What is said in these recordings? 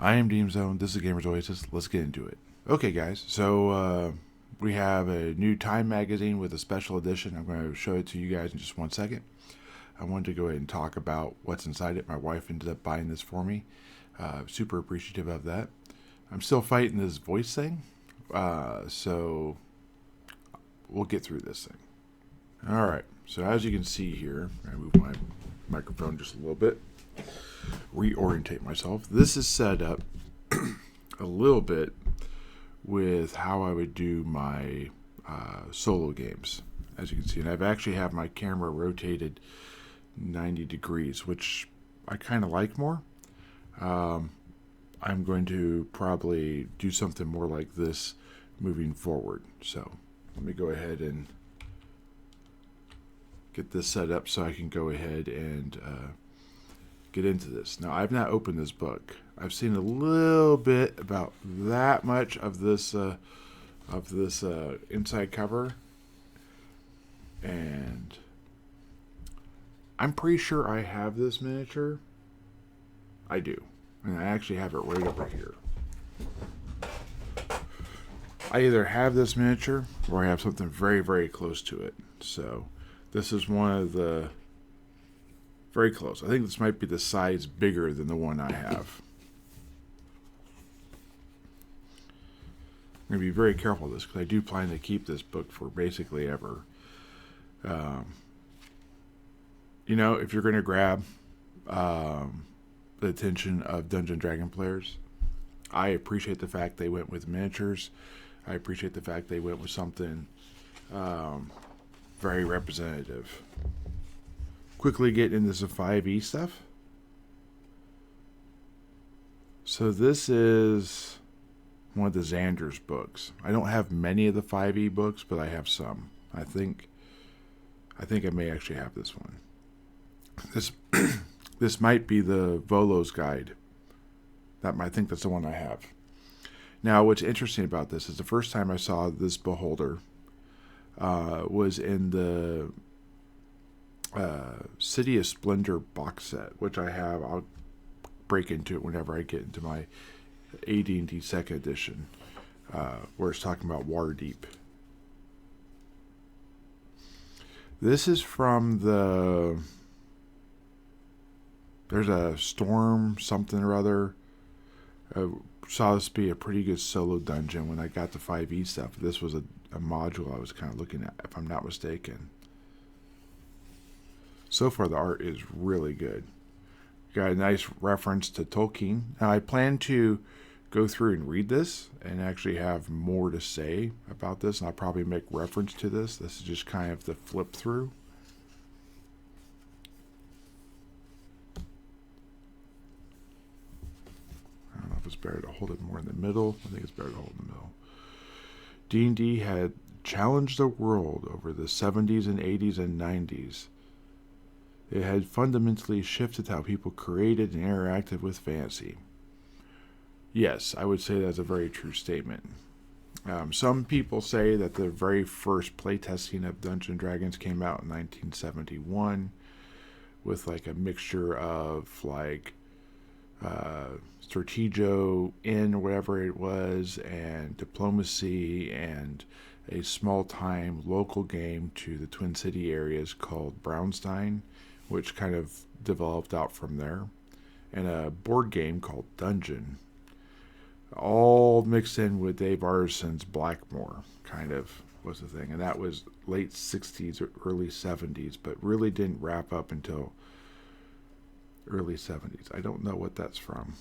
I am Deem Zone. This is Gamers Oasis. Let's get into it. Okay, guys. So we have a new Time magazine with a special edition. I'm going to show it to you guys in just 1 second. I wanted to go ahead and talk about what's inside it. My wife ended up buying this for me. Super appreciative of that. I'm still fighting this voice thing, so we'll get through this thing. All right. So as you can see here, I move my microphone just a little bit. Reorientate myself. This is set up a little bit with how I would do my solo games, as you can see. And I've actually have my camera rotated 90 degrees, which I kind of like more. I'm going to probably do something more like this moving forward. So let me go ahead and get this set up so I can go ahead and get into this. Now, I've not opened this book. I've seen a little bit about that much of this inside cover, and I'm pretty sure I have this miniature. I do, and I actually have it right over here. I either have this miniature or I have something very, very close to it. So this is one of the very close. I think this might be the size bigger than the one I have. I'm going to be very careful of this because I do plan to keep this book for basically ever. If you're going to grab the attention of Dungeon Dragon players, I appreciate the fact they went with miniatures. I appreciate the fact they went with something very representative. Quickly get into some 5e stuff. So this is one of the Xander's books. I don't have many of the 5e books, but I have some. I think I may actually have this one. This might be the Volo's Guide. I think that's the one I have. Now, what's interesting about this is the first time I saw this beholder was in the City of Splendor box set, which I have. I'll break into it whenever I get into my AD&D second edition, where it's talking about Waterdeep. This is from there's a storm something or other. Saw this be a pretty good solo dungeon when I got the 5e stuff. This was a module I was kind of looking at, if I'm not mistaken. So far, the art is really good. Got a nice reference to Tolkien. Now, I plan to go through and read this and actually have more to say about this, and I'll probably make reference to this. This is just kind of the flip through. I don't know if it's better to hold it more in the middle. I think it's better to hold it in the middle. D&D had challenged the world over the 70s and 80s and 90s. It had fundamentally shifted how people created and interacted with fantasy. Yes, I would say that's a very true statement. Some people say that the very first playtesting of Dungeons & Dragons came out in 1971 with like a mixture of like Strategio in whatever it was and diplomacy and a small-time local game to the Twin City areas called Brownstein, which kind of developed out from there, and a board game called Dungeon, all mixed in with Dave Artison's Blackmore, kind of was the thing. And that was late 60s or early 70s, but really didn't wrap up until early 70s. I don't know what that's from.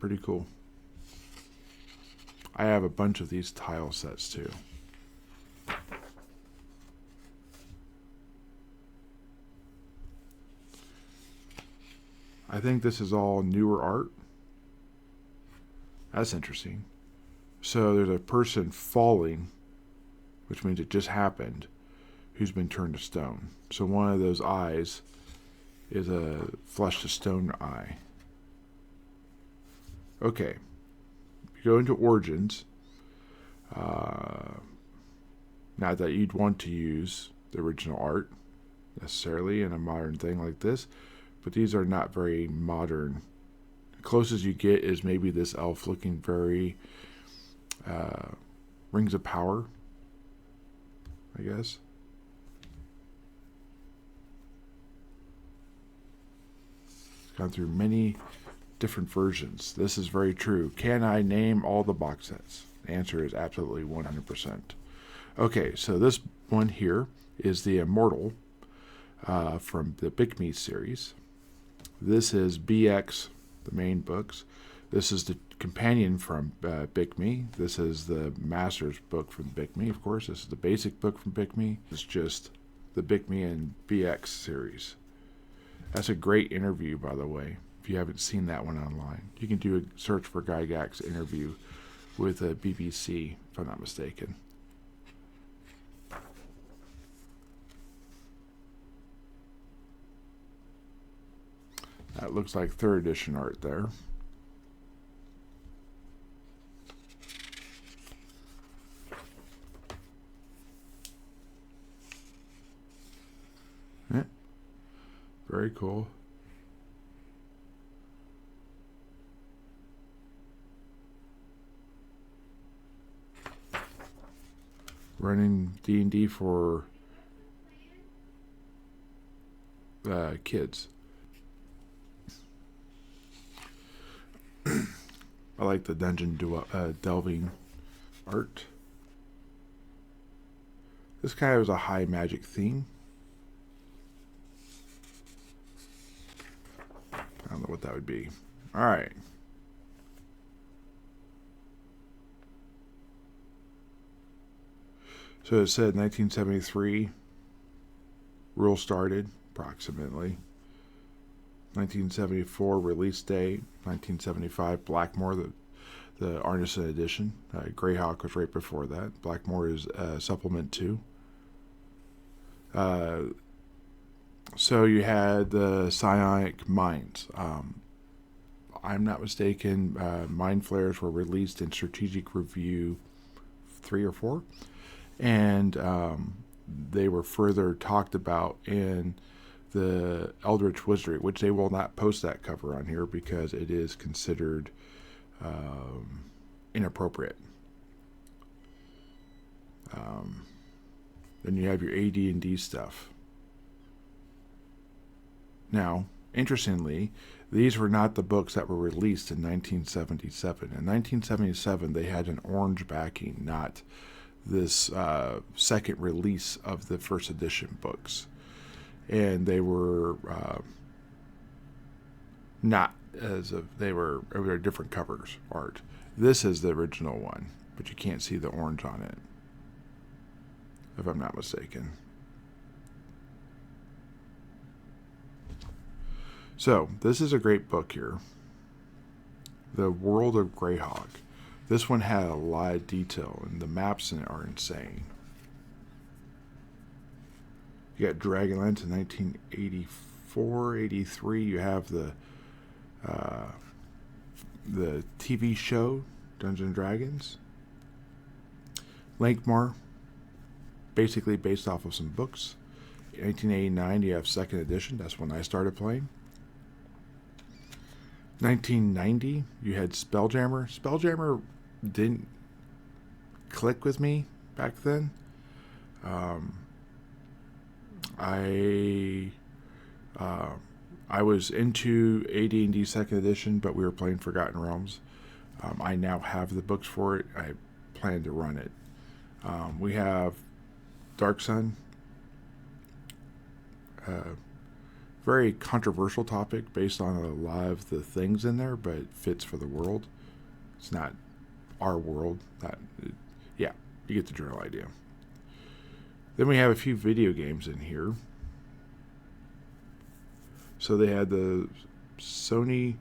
Pretty cool. I have a bunch of these tile sets too. I think this is all newer art. That's interesting. So there's a person falling, which means it just happened, who's been turned to stone. So one of those eyes is a flesh to stone eye. Okay. You go into Origins. Not that you'd want to use the original art necessarily in a modern thing like this, but these are not very modern The closest you get is maybe this elf looking very Rings of Power, I guess. Gone through many different versions. This is very true. Can I name all the box sets? The answer is absolutely 100%. Okay, so this one here is the Immortal from the Big Me series. This is BX, the main books. This is the companion from Big Me. This is the Master's book from Big Me, of course. This is the basic book from Big Me. It's just the Big Me and BX series. That's a great interview, by the way, if you haven't seen that one online. You can do a search for Gygax's interview with BBC, if I'm not mistaken. That looks like 3rd edition art there. Yeah. Very cool. Running D&D for kids. I like the dungeon delving art. This guy has a high magic theme. I don't know what that would be. Alright. So it said 1973. Rule started, approximately. 1974 release date. 1975 Blackmore, the Artisan edition. Greyhawk was right before that. Blackmore is supplement 2. So you had the psionic mines. I'm not mistaken, mind flares were released in Strategic Review 3 or 4, and they were further talked about in the Eldritch Wizardry, which they will not post that cover on here because it is considered inappropriate. Then you have your AD&D stuff. Now, interestingly, these were not the books that were released in 1977. In 1977, they had an orange backing, not this second release of the first edition books. And they were not as of, they were different covers art. This is the original one, but you can't see the orange on it, if I'm not mistaken. So, this is a great book here. The World of Greyhawk. This one had a lot of detail, and the maps in it are insane. You got Dragonlance in 1984, 83. You have the TV show, Dungeons & Dragons. Lankmar, basically based off of some books. 1989, you have 2nd edition. That's when I started playing. 1990, you had Spelljammer. Spelljammer didn't click with me back then. I was into AD&D 2nd edition, but we were playing Forgotten Realms. I now have the books for it. I plan to run it. We have Dark Sun. Very controversial topic based on a lot of the things in there, but it fits for the world. It's not our world. Yeah, you get the general idea. Then we have a few video games in here. So they had the Sony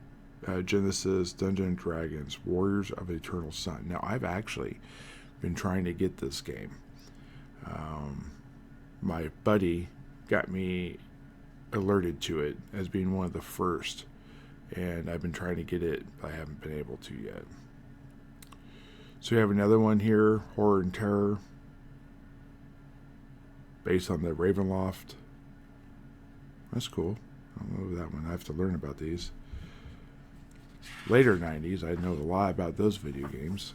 Genesis Dungeons & Dragons Warriors of Eternal Sun. Now, I've actually been trying to get this game. My buddy got me alerted to it as being one of the first, and I've been trying to get it, but I haven't been able to yet. So we have another one here, Horror and Terror, based on the Ravenloft. That's cool. I don't know that one. I have to learn about these. later 90s, I know a lot about those video games.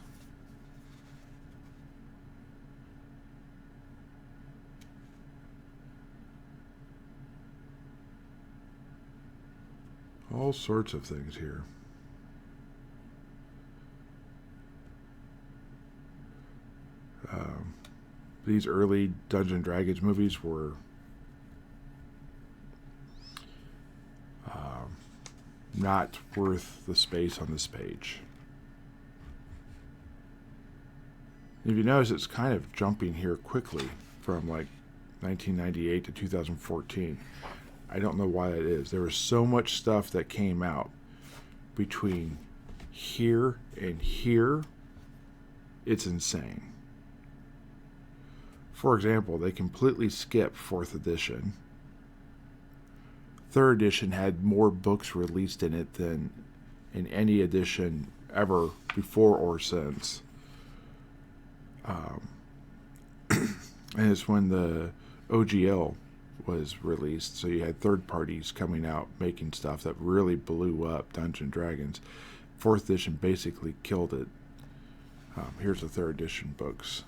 All sorts of things here. These early Dungeons & Dragons movies were not worth the space on this page. If you notice, it's kind of jumping here quickly from like 1998 to 2014. I don't know why that is. There was so much stuff that came out between here and here. It's insane. For example, they completely skipped 4th edition. 3rd edition had more books released in it than in any edition ever before or since. And it's when the OGL was released, so you had third parties coming out making stuff that really blew up Dungeons & Dragons. 4th edition basically killed it. Here's the 3rd edition books.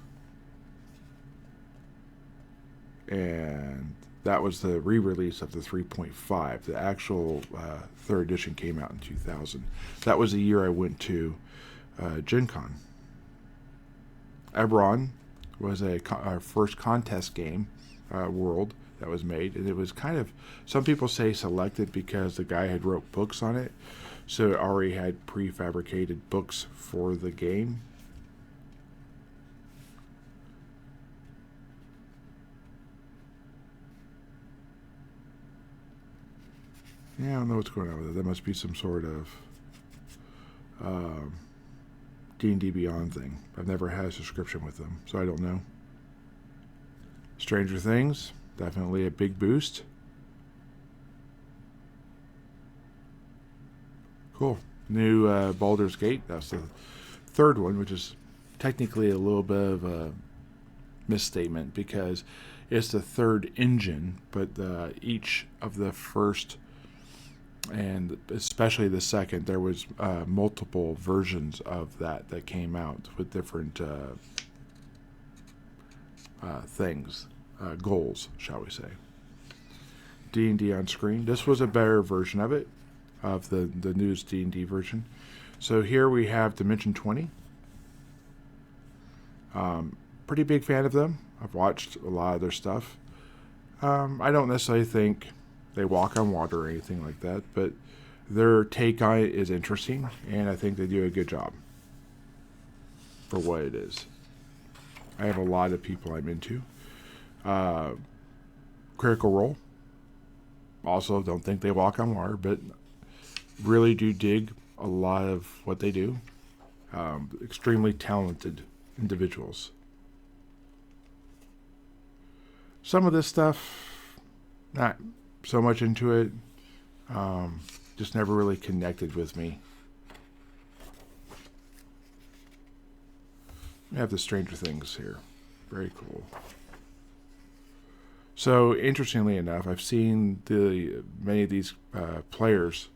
And that was the re-release of the 3.5. The actual 3rd edition came out in 2000. That was the year I went to Gen Con. Eberron was our first contest game world that was made, and it was kind of, some people say selected because the guy had wrote books on it, so it already had prefabricated books for the game. Yeah, I don't know what's going on with it. That must be some sort of D&D Beyond thing. I've never had a subscription with them, so I don't know. Stranger Things, definitely a big boost. Cool. New Baldur's Gate. That's the 3rd one, which is technically a little bit of a misstatement because it's the 3rd engine, but each of the first and especially the 2nd, there was multiple versions of that came out with different things, goals, shall we say. D&D on screen. This was a better version of it, of the newest D&D version. So here we have Dimension 20. Pretty big fan of them. I've watched a lot of their stuff. I don't necessarily think they walk on water or anything like that, but their take on it is interesting, and I think they do a good job for what it is. I have a lot of people I'm into. Critical Role. Also, don't think they walk on water, but really do dig a lot of what they do. Extremely talented individuals. Some of this stuff, not so much into it, just never really connected with me. We have the Stranger Things here. Very cool. So, interestingly enough, I've seen many of these characters,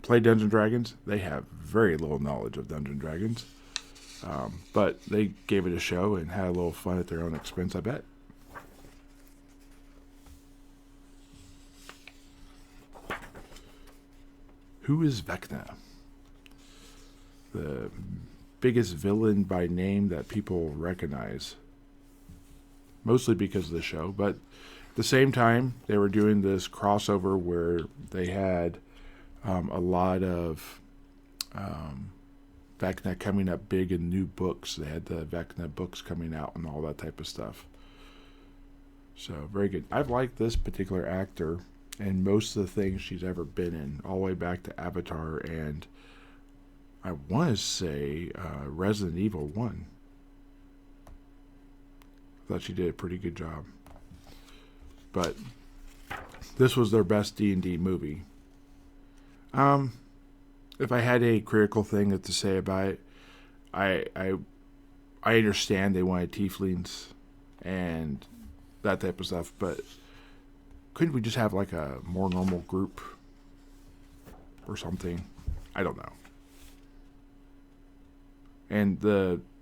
play Dungeons & Dragons. They have very little knowledge of Dungeons & Dragons, but they gave it a show and had a little fun at their own expense, I bet. Who is Vecna? The biggest villain by name that people recognize. Mostly because of the show, but at the same time, they were doing this crossover where they had a lot of Vecna coming up big in new books. They had the Vecna books coming out and all that type of stuff. So, very good. I've liked this particular actor and most of the things she's ever been in, all the way back to Avatar and I want to say Resident Evil 1. I thought she did a pretty good job. But this was their best D&D movie. If I had a critical thing to say about it, I understand they wanted tieflings and that type of stuff, but couldn't we just have like a more normal group? or something. I don't know. And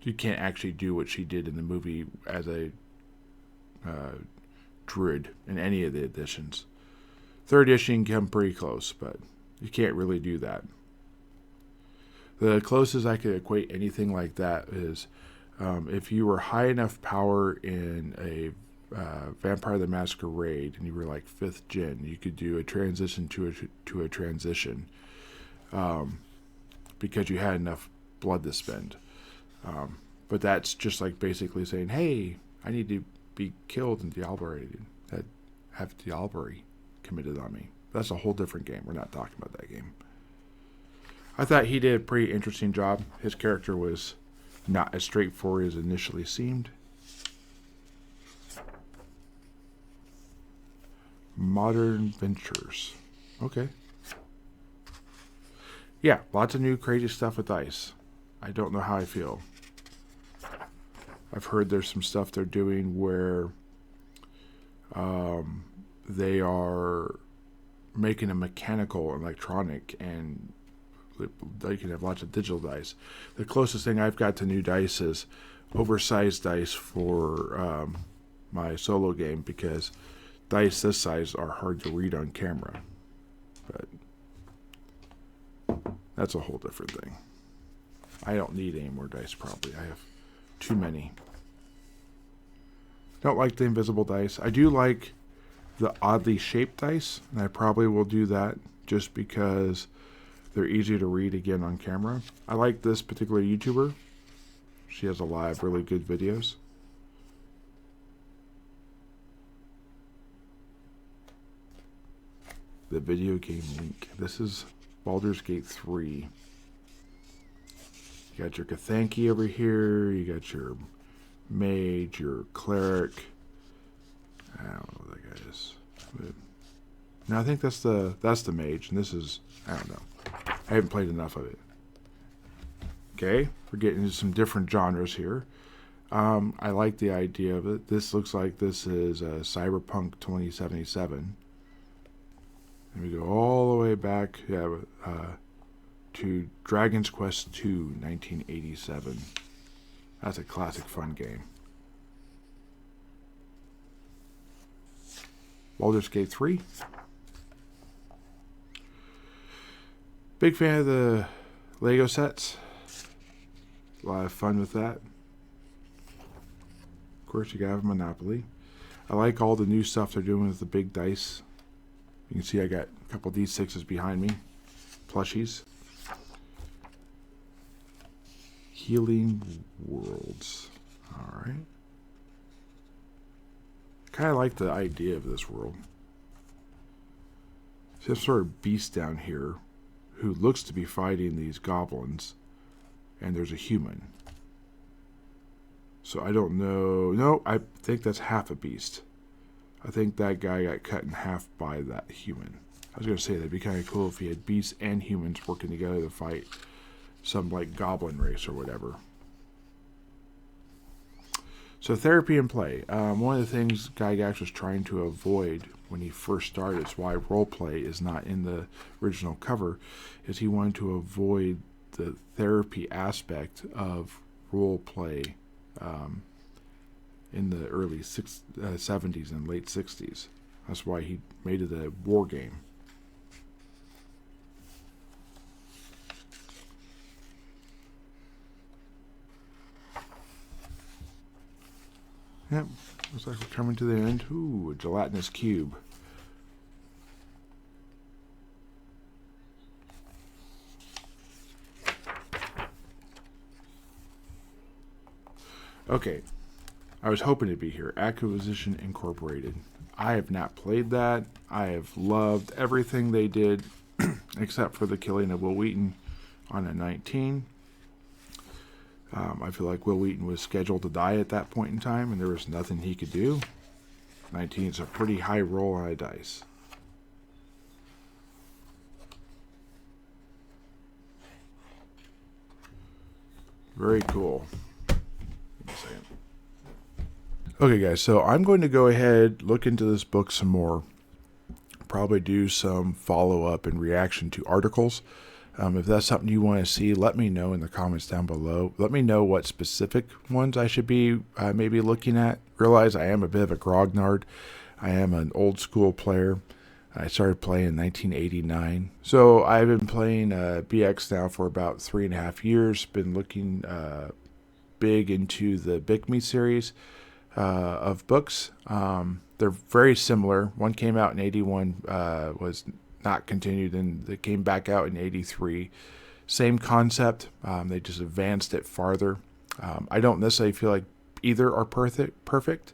you can't actually do what she did in the movie as a druid in any of the editions. Third issue can come pretty close, but you can't really do that. The closest I could equate anything like that is if you were high enough power in a Vampire the Masquerade and you were like 5th gen, you could do a transition to a transition because you had enough blood to spend. But that's just like basically saying, hey, I need to be killed in Diablerie, have Diablerie committed on me. That's a whole different game. We're not talking about that game. I thought he did a pretty interesting job. His character was not as straightforward as initially seemed. Modern Ventures. Okay. Yeah, lots of new crazy stuff with dice. I don't know how I feel. I've heard there's some stuff they're doing where they are making a mechanical electronic, and they can have lots of digital dice. The closest thing I've got to new dice is oversized dice for my solo game, because dice this size are hard to read on camera. But that's a whole different thing. I don't need any more dice, probably. I have too many. Don't like the invisible dice. I do like the oddly shaped dice, and I probably will do that just because they're easier to read again on camera. I like this particular YouTuber. She has a lot of really good videos. The video game link. This is Baldur's Gate 3. You got your Cathanki over here. You got your mage, your cleric. I don't know what that guy is. But no, I think that's the mage, and this is, I don't know. I haven't played enough of it. Okay, we're getting into some different genres here. I like the idea of it. This looks like this is Cyberpunk 2077. And we go all the way back to Dragon's Quest II, 1987. That's a classic fun game. Baldur's Gate 3. Big fan of the Lego sets. A lot of fun with that. Of course, you gotta have Monopoly. I like all the new stuff they're doing with the big dice. You can see I got a couple D6s behind me. Plushies. Healing Worlds. Alright. I kind of like the idea of this world. Some sort of beast down here who looks to be fighting these goblins. And there's a human. So I don't know. No, I think that's half a beast. I think that guy got cut in half by that human. I was going to say that'd be kind of cool if he had beasts and humans working together to fight some like goblin race or whatever. So therapy and play. One of the things Gygax was trying to avoid when he first started, it's why roleplay is not in the original cover, is he wanted to avoid the therapy aspect of roleplay in the early 70s and late 60s. That's why he made it a war game. Yep, looks like we're coming to the end. Ooh, a gelatinous cube. Okay, I was hoping to be here. Acquisition Incorporated. I have not played that. I have loved everything they did, except for the killing of Will Wheaton on a 19. I feel like Will Wheaton was scheduled to die at that point in time, and there was nothing he could do. 19 is a pretty high roll on a dice. Very cool. Okay, guys, so I'm going to go ahead, look into this book some more, probably do some follow-up and reaction to articles. If that's something you want to see, let me know in the comments down below. Let me know what specific ones I should be maybe looking at. Realize I am a bit of a grognard. I am an old school player. I started playing in 1989. So I've been playing BX now for about 3.5 years. Been looking big into the Big Me series of books. They're very similar. One came out in 81, was not continued, and they came back out in 83. Same concept. They just advanced it farther. I don't necessarily feel like either are perfect,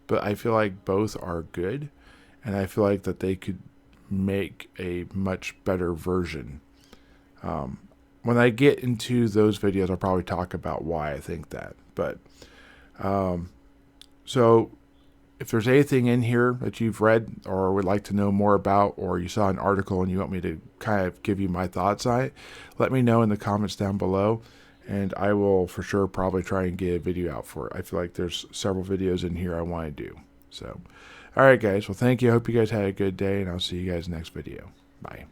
but I feel like both are good, and I feel like that they could make a much better version. When I get into those videos, I'll probably talk about why I think that. But so if there's anything in here that you've read or would like to know more about, or you saw an article and you want me to kind of give you my thoughts on it, let me know in the comments down below, and I will for sure probably try and get a video out for it. I feel like there's several videos in here I want to do. So, all right, guys. Well, thank you. I hope you guys had a good day, and I'll see you guys next video. Bye.